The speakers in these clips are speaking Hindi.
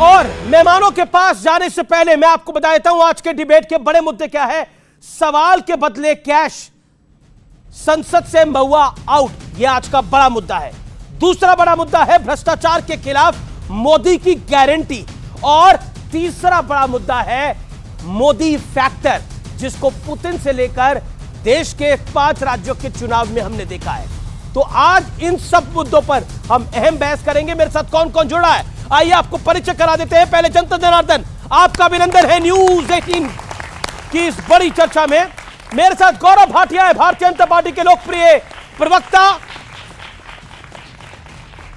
और मेहमानों के पास जाने से पहले मैं आपको बता देता हूं आज के डिबेट के बड़े मुद्दे क्या है। सवाल के बदले कैश, संसद से महुआ आउट, यह आज का बड़ा मुद्दा है। दूसरा बड़ा मुद्दा है भ्रष्टाचार के खिलाफ मोदी की गारंटी, और तीसरा बड़ा मुद्दा है मोदी फैक्टर, जिसको पुतिन से लेकर देश के 5 राज्यों के चुनाव में हमने देखा है। तो आज इन सब मुद्दों पर हम अहम बहस करेंगे। मेरे साथ कौन कौन जुड़ा है, आइए आपको परिचय करा देते हैं। पहले जनता जनार्दन, आपका अभिनंदन है न्यूज 18 की इस बड़ी चर्चा में। मेरे साथ गौरव भाटिया है, भारतीय जनता पार्टी के लोकप्रिय प्रवक्ता।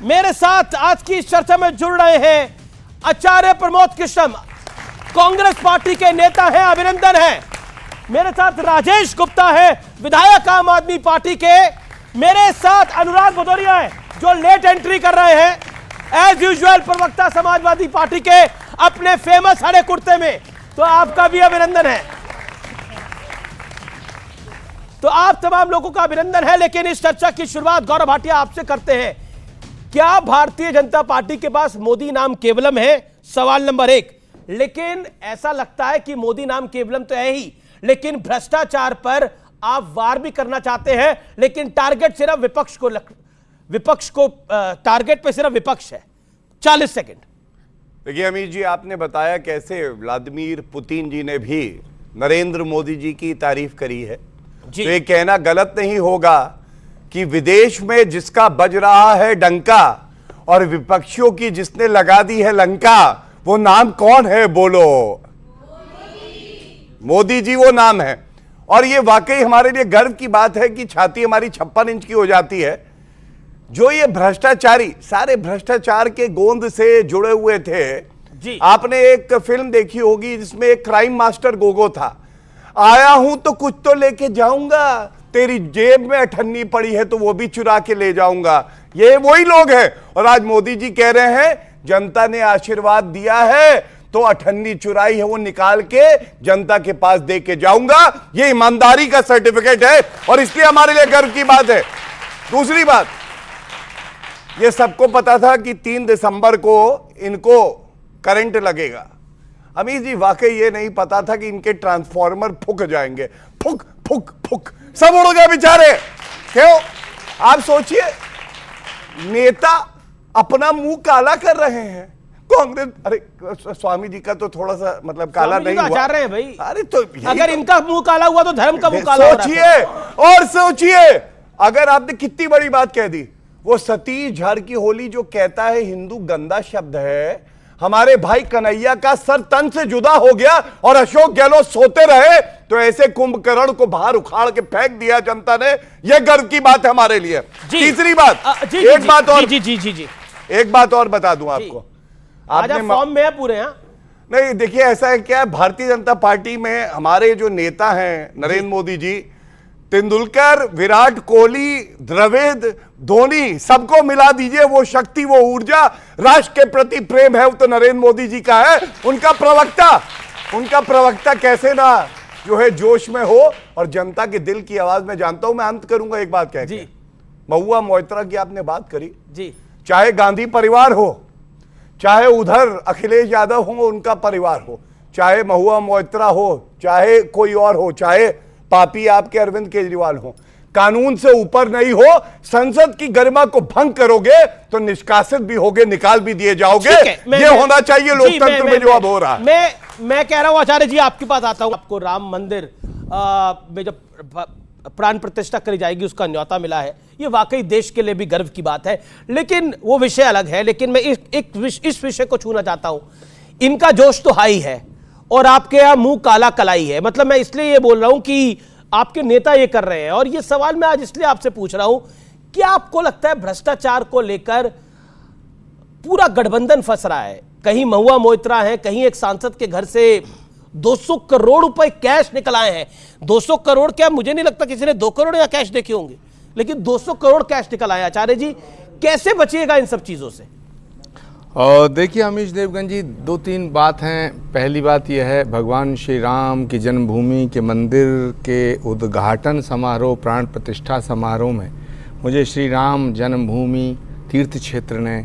मेरे साथ आज की इस चर्चा में जुड़ रहे हैं आचार्य प्रमोद कृष्णम, कांग्रेस पार्टी के नेता हैं, अभिनंदन है। मेरे साथ राजेश गुप्ता है, विधायक आम आदमी पार्टी के। मेरे साथ अनुराग भदौरिया है, जो लेट एंट्री कर रहे हैं, एज यूजुअल प्रवक्ता समाजवादी पार्टी के, अपने फेमस हरे कुर्ते में। तो आपका भी अभिनंदन है। तो आप तमाम लोगों का अभिनंदन है। लेकिन इस चर्चा की शुरुआत गौरव भाटिया आपसे करते हैं। क्या भारतीय जनता पार्टी के पास मोदी नाम केवलम है? सवाल नंबर 1। लेकिन ऐसा लगता है कि मोदी नाम केवलम तो है ही, लेकिन भ्रष्टाचार पर आप वार भी करना चाहते हैं, लेकिन टारगेट सिर्फ विपक्ष को टारगेट पे सिर्फ विपक्ष है। 40 सेकंड। देखिए अमीर जी, आपने बताया कैसे व्लादिमीर पुतिन जी ने भी नरेंद्र मोदी जी की तारीफ करी है। तो ये कहना गलत नहीं होगा कि विदेश में जिसका बज रहा है डंका और विपक्षियों की जिसने लगा दी है लंका, वो नाम कौन है? बोलो। मोदी जी वो नाम है। और ये वाकई हमारे लिए गर्व की बात है कि छाती हमारी 56 इंच की हो जाती है। जो ये भ्रष्टाचारी सारे भ्रष्टाचार के गोंद से जुड़े हुए थे जी। आपने एक फिल्म देखी होगी जिसमें एक क्राइम मास्टर गोगो था। आया हूं तो कुछ तो लेके जाऊंगा, तेरी जेब में अठन्नी पड़ी है तो वो भी चुरा के ले जाऊंगा। ये वही लोग हैं। और आज मोदी जी कह रहे हैं जनता ने आशीर्वाद दिया है तो अठन्नी चुराई है वो निकाल के जनता के पास दे के जाऊंगा। ये ईमानदारी का सर्टिफिकेट है और इसलिए हमारे लिए गर्व की बात है। दूसरी बात, ये सबको पता था कि 3 दिसंबर को इनको करंट लगेगा। अमीर जी, वाकई ये नहीं पता था कि इनके ट्रांसफॉर्मर फूक जाएंगे। फुक फुक फुक सब उड़ गए बेचारे। क्यों? आप सोचिए, नेता अपना मुंह काला कर रहे हैं। कांग्रेस, अरे स्वामी जी का तो थोड़ा सा मतलब काला नहीं हुआ। आचार रहे हैं भाई। अरे तो अगर इनका मुंह काला हुआ तो धर्म का मुंह काला हो रहा है। सोचिए और सोचिए, अगर आपने कितनी बड़ी बात कह दी। वो सतीश झारकीहोली जो कहता है हिंदू गंदा शब्द है, हमारे भाई कन्हैया का सर तन से जुदा हो गया और अशोक गहलोत सोते रहे, तो ऐसे कुंभकर्ण को बाहर उखाड़ के फेंक दिया जनता ने। यह गर्व की बात है हमारे लिए। तीसरी बात, एक बात और बता दूं आपको। आपने फॉर्म में है पूरे? हाँ नहीं, देखिए ऐसा है क्या, भारतीय जनता पार्टी में हमारे जो नेता हैं नरेंद्र मोदी जी, तेंदुलकर, विराट कोहली, द्रविड़, धोनी, सबको मिला दीजिए, वो शक्ति, वो ऊर्जा, राष्ट्र के प्रति प्रेम है वो तो नरेंद्र मोदी जी का है। उनका प्रवक्ता कैसे ना जो है जोश में हो और जनता के दिल की आवाज में जानता हूं। मैं अंत करूंगा एक बात कह के। महुआ मोइत्रा की आपने बात करी जी। चाहे गांधी परिवार हो, चाहे उधर अखिलेश यादव हो उनका परिवार हो, चाहे महुआ मोइत्रा हो, चाहे कोई और हो, चाहे पापी आपके अरविंद केजरीवाल हो, कानून से ऊपर नहीं हो। संसद की गरिमा को भंग करोगे तो निष्कासित भी होगे, निकाल भी दिए जाओगे। ये होना चाहिए लोकतंत्र में जो अब हो रहा है। मैं कह रहा हूं आचार्य जी, आपके पास आता हूं। आपको राम मंदिर में जब प्राण प्रतिष्ठा करी जाएगी उसका न्योता मिला है, ये वाकई देश के लिए भी गर्व की बात है। लेकिन वो विषय अलग है। लेकिन मैं इस विषय को छूना चाहता हूं। इनका जोश तो हाई है और आपके यहां मुंह काला कलाई है। मतलब मैं इसलिए ये बोल रहा हूं कि आपके नेता ये कर रहे हैं। और ये सवाल मैं आज इसलिए आपसे पूछ रहा हूं, क्या आपको लगता है भ्रष्टाचार को लेकर पूरा गठबंधन फंस रहा है? कहीं महुआ मोइत्रा है, कहीं एक सांसद के घर से 200 करोड़ रुपए कैश निकल आए हैं। 200 करोड़ क्या, मुझे नहीं लगता किसी ने 2 करोड़ या कैश देखे होंगे, लेकिन 200 करोड़ कैश निकल आए। आचार्य जी, कैसे बचिएगा इन सब चीजों से? और देखिए अमीश देवगन जी, 2-3 बात हैं। पहली बात यह है, भगवान श्री राम की जन्मभूमि के मंदिर के उद्घाटन समारोह, प्राण प्रतिष्ठा समारोह में मुझे श्री राम जन्मभूमि तीर्थ क्षेत्र ने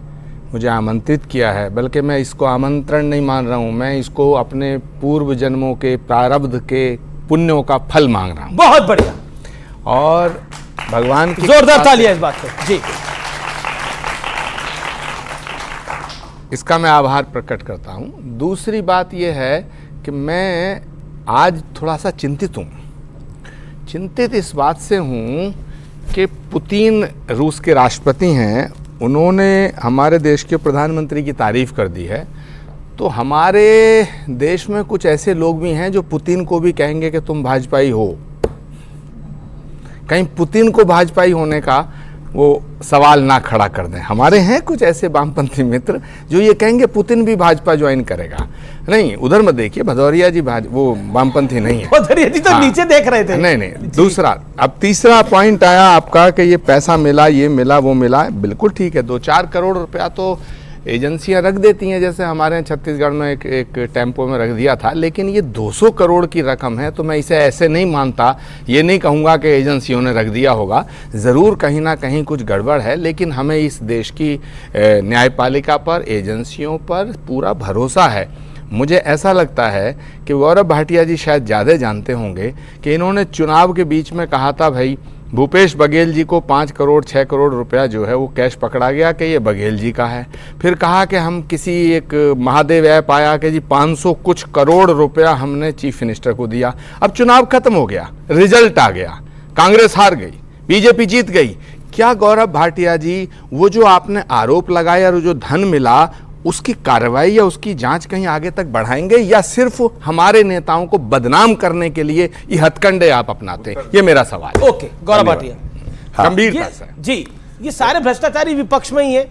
मुझे आमंत्रित किया है, बल्कि मैं इसको आमंत्रण नहीं मान रहा हूँ, मैं इसको अपने पूर्व जन्मों के प्रारब्ध के पुण्यों का फल मांग रहा हूँ। बहुत बढ़िया, और भगवान की जोरदार तालियां इस बात पे जी। इसका मैं आभार प्रकट करता हूँ। दूसरी बात यह है कि मैं आज थोड़ा सा चिंतित हूँ। चिंतित इस बात से हूँ कि पुतिन रूस के राष्ट्रपति हैं, उन्होंने हमारे देश के प्रधानमंत्री की तारीफ़ कर दी है, तो हमारे देश में कुछ ऐसे लोग भी हैं जो पुतिन को भी कहेंगे कि तुम भाजपाई हो। कहीं पुतिन को भाजपाई होने का वो सवाल ना खड़ा कर दें। हमारे हैं कुछ ऐसे वामपंथी मित्र जो ये कहेंगे पुतिन भी भाजपा ज्वाइन करेगा। नहीं, उधर मत देखिए, भदौरिया जी वो वामपंथी नहीं है। भदौरिया जी तो नीचे देख रहे थे। नहीं, दूसरा, अब तीसरा पॉइंट आया आपका कि ये पैसा मिला, ये मिला, वो मिला। बिल्कुल ठीक है, 2-4 करोड़ रुपया तो एजेंसियां रख देती हैं, जैसे हमारे यहाँ छत्तीसगढ़ में एक टेम्पो में रख दिया था, लेकिन ये 200 करोड़ की रकम है, तो मैं इसे ऐसे नहीं मानता। ये नहीं कहूँगा कि एजेंसियों ने रख दिया होगा, ज़रूर कहीं ना कहीं कुछ गड़बड़ है, लेकिन हमें इस देश की न्यायपालिका पर, एजेंसियों पर पूरा भरोसा है। मुझे ऐसा लगता है कि गौरव भाटिया जी शायद ज़्यादा जानते होंगे कि इन्होंने चुनाव के बीच में कहा था भाई भूपेश बघेल जी को 5 करोड़ 6 करोड़ रुपया जो है वो कैश पकड़ा गया कि ये बघेल जी का है। फिर कहा कि हम किसी एक महादेव ऐप आया कि जी 500 कुछ करोड़ रुपया हमने चीफ मिनिस्टर को दिया। अब चुनाव खत्म हो गया, रिजल्ट आ गया, कांग्रेस हार गई, बीजेपी जीत गई। क्या गौरव भाटिया जी वो जो आपने आरोप लगाया और जो धन मिला उसकी कार्रवाई या उसकी जांच कहीं आगे तक बढ़ाएंगे, या सिर्फ हमारे नेताओं को बदनाम करने के लिए ये हथकंडे आप अपनाते हैं? ये मेरा सवाल है। ओके, गौरव भाटिया, गंभीरता से जी, ये सारे भ्रष्टाचारी विपक्ष में ही है।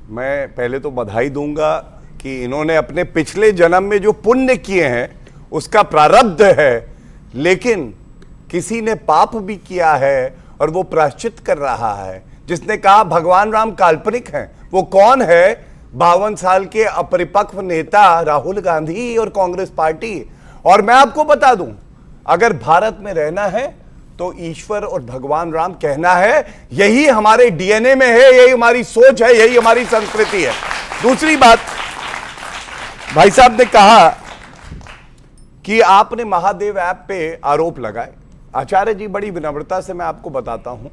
मैं पहले तो बधाई दूंगा कि इन्होंने अपने पिछले जन्म में जो पुण्य किए हैं उसका प्रारब्ध है, लेकिन किसी ने पाप भी किया है और वो प्रायश्चित कर रहा है। जिसने कहा भगवान राम काल्पनिक हैं, वो कौन है? 52 साल के अपरिपक्व नेता राहुल गांधी और कांग्रेस पार्टी। और मैं आपको बता दूं, अगर भारत में रहना है तो ईश्वर और भगवान राम कहना है, यही हमारे डीएनए में है, यही हमारी सोच है, यही हमारी संस्कृति है। दूसरी बात, भाई साहब ने कहा कि आपने महादेव ऐप पे आरोप लगाए। आचार्य जी, बड़ी विनम्रता से मैं आपको बताता हूं,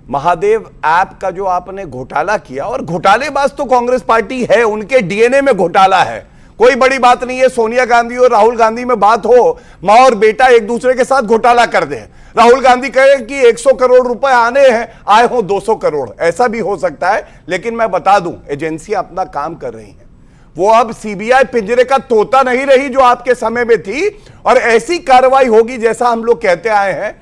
महादेव ऐप का जो आपने घोटाला किया, और घोटालेबाज तो कांग्रेस पार्टी है, उनके डीएनए में घोटाला है, कोई बड़ी बात नहीं है। सोनिया गांधी और राहुल गांधी में बात हो, मां और बेटा एक दूसरे के साथ घोटाला कर दें, राहुल गांधी कहे कि 100 करोड़ रुपए आने हैं, आए हो 200 करोड़, ऐसा भी हो सकता है। लेकिन मैं बता दूं, एजेंसियां अपना काम कर रही हैं, वो अब सीबीआई पिंजरे का तोता नहीं रही जो आपके समय में थी, और ऐसी कार्रवाई होगी जैसा हम लोग कहते आए हैं।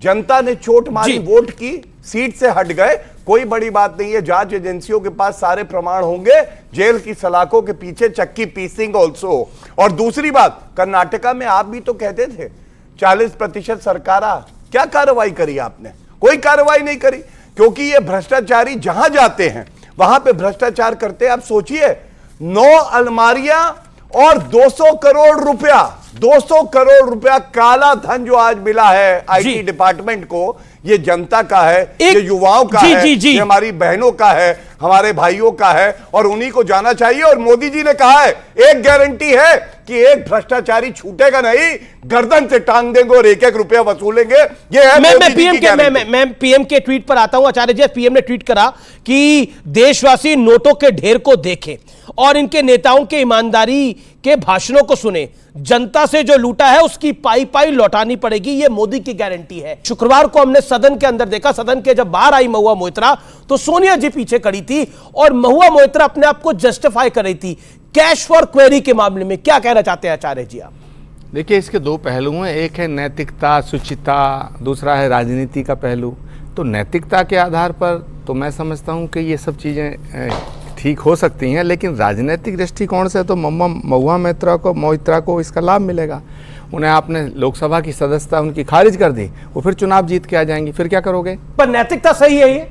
जनता ने चोट मारी, वोट की, सीट से हट गए, कोई बड़ी बात नहीं है। जांच एजेंसियों के पास सारे प्रमाण होंगे, जेल की सलाखों के पीछे चक्की पीसिंग ऑल्सो। और दूसरी बात, कर्नाटका में आप भी तो कहते थे 40% सरकार, क्या कार्रवाई करी आपने? कोई कार्रवाई नहीं करी, क्योंकि ये भ्रष्टाचारी जहां जाते हैं वहां पे भ्रष्टाचार करते हैं। आप सोचिए, 9 अलमारियां और 200 करोड़ रुपया, 200 करोड़ रुपया काला धन जो आज मिला है आईटी डिपार्टमेंट को, ये जनता का है, ये युवाओं का है, ये हमारी बहनों का है, हमारे भाइयों का है, और उन्हीं को जाना चाहिए। और मोदी जी ने कहा है, एक गारंटी है कि एक भ्रष्टाचारी छूटेगा नहीं, गर्दन से टांग देंगे और 1-1 रुपया वसूलेंगे। ये है मैं पीएम के ट्वीट पर आता हूं। आचार्य जी, पीएम ने ट्वीट करा कि देशवासी नोटों के ढेर को देखें और इनके नेताओं के ईमानदारी के भाषणों को सुने। जनता से जो लूटा है उसकी पाई पाई लौटानी पड़ेगी, ये मोदी की गारंटी है। शुक्रवार को हमने सदन के अंदर देखा, सदन के जब बाहर आई महुआ मोइत्रा तो सोनिया जी पीछे खड़ी थी और महुआ मोइत्रा अपने आप को जस्टिफाई कर रही थी कैश फॉर क्वेरी के मामले में। क्या कहना चाहते हैं आचार्य जी आप? देखिए, इसके 2 पहलू हैं, एक है नैतिकता, शुचिता, दूसरा है राजनीति का पहलू। तो नैतिकता के आधार पर तो मैं समझता हूं कि ये सब चीज़ें ठीक हो सकती हैं, लेकिन राजनीतिक दृष्टिकोण से तो महुआ मोइत्रा को इसका लाभ मिलेगा। उन्हें आपने लोकसभा की सदस्यता उनकी खारिज कर दी, वो फिर चुनाव जीत के आ जाएंगी, फिर क्या करोगे? पर नैतिकता सही है ये?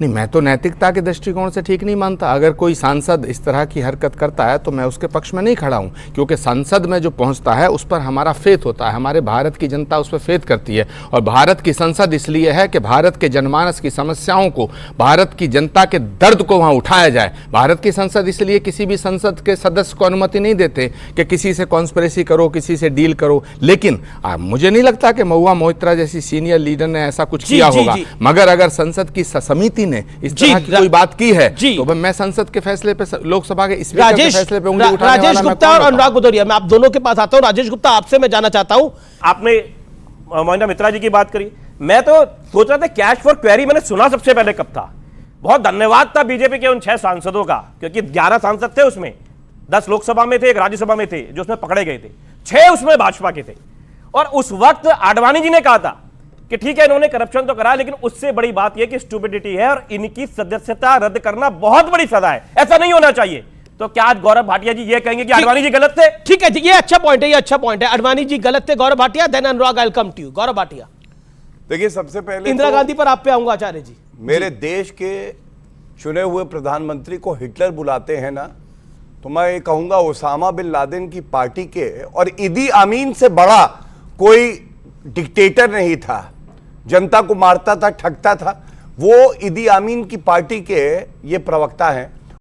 नहीं, मैं तो नैतिकता के दृष्टिकोण से ठीक नहीं मानता। अगर कोई सांसद इस तरह की हरकत करता है तो मैं उसके पक्ष में नहीं खड़ा हूं, क्योंकि संसद में जो पहुंचता है उस पर हमारा फेथ होता है, हमारे भारत की जनता उस पर फेथ करती है। और भारत की संसद इसलिए है कि भारत के जनमानस की समस्याओं को, भारत की जनता के दर्द को वहां उठाया जाए। भारत की संसद इसलिए किसी भी संसद के सदस्य को अनुमति नहीं देते कि किसी से कॉन्स्पिरेसी करो, किसी से डील करो। लेकिन मुझे नहीं लगता कि महुआ मोइत्रा जैसी सीनियर लीडर ने ऐसा कुछ किया होगा। मगर अगर संसद की समिति ने इस तरह की कोई बात की है तो मैं संसद के फैसले पे, लोकसभा के स्पीकर के फैसले पे उंगली उठाने वाला राजेश गुप्ता और अनुराग भदौरिया, मैं आप दोनों के पास आता हूं। राजेश गुप्ता, आपसे मैं जानना चाहता हूं, आपने मोइना मित्रा जी की बात करी, मैं तो सोच रहा था कैश फॉर क्वेरी मैंने सुना सबसे पहले कब था। बहुत धन्यवाद था बीजेपी के उन 6 सांसदों का, क्योंकि 11 सांसद थे उसमें, 10 लोकसभा में थे, 1 राज्यसभा में थे जो उसमें पकड़े गए थे, 6 उसमें भाजपा के थे। और उस वक्त आडवाणी जी ने कहा था कि ठीक है इन्होंने करप्शन तो करा, लेकिन उससे बड़ी बात यह कि स्टूपिडिटी है और इनकी सदस्यता रद्द करना बहुत बड़ी सजा है, ऐसा नहीं होना चाहिए। तो क्या आज गौरव भाटिया जी ये कहेंगे कि आडवाणी जी गलत थे? ठीक है, ये अच्छा पॉइंट है, ये अच्छा पॉइंट है। आडवाणी जी गलत थे, Gaurav Bhatia, then Anurag, I will come to you. Gaurav Bhatia. देखिए, सबसे पहले इंदिरा गांधी पर आप पे आऊंगा आचार्य जी। मेरे देश के चुने हुए प्रधानमंत्री को हिटलर बुलाते हैं ना, तो मैं ये कहूंगा ओसामा बिन लादेन की पार्टी के और इदी अमीन से बड़ा कोई डिक्टेटर नहीं था, जनता को मारता था, ठगता था। वो इदी अमीन की पार्टी के ये प्रवक्ता हैं।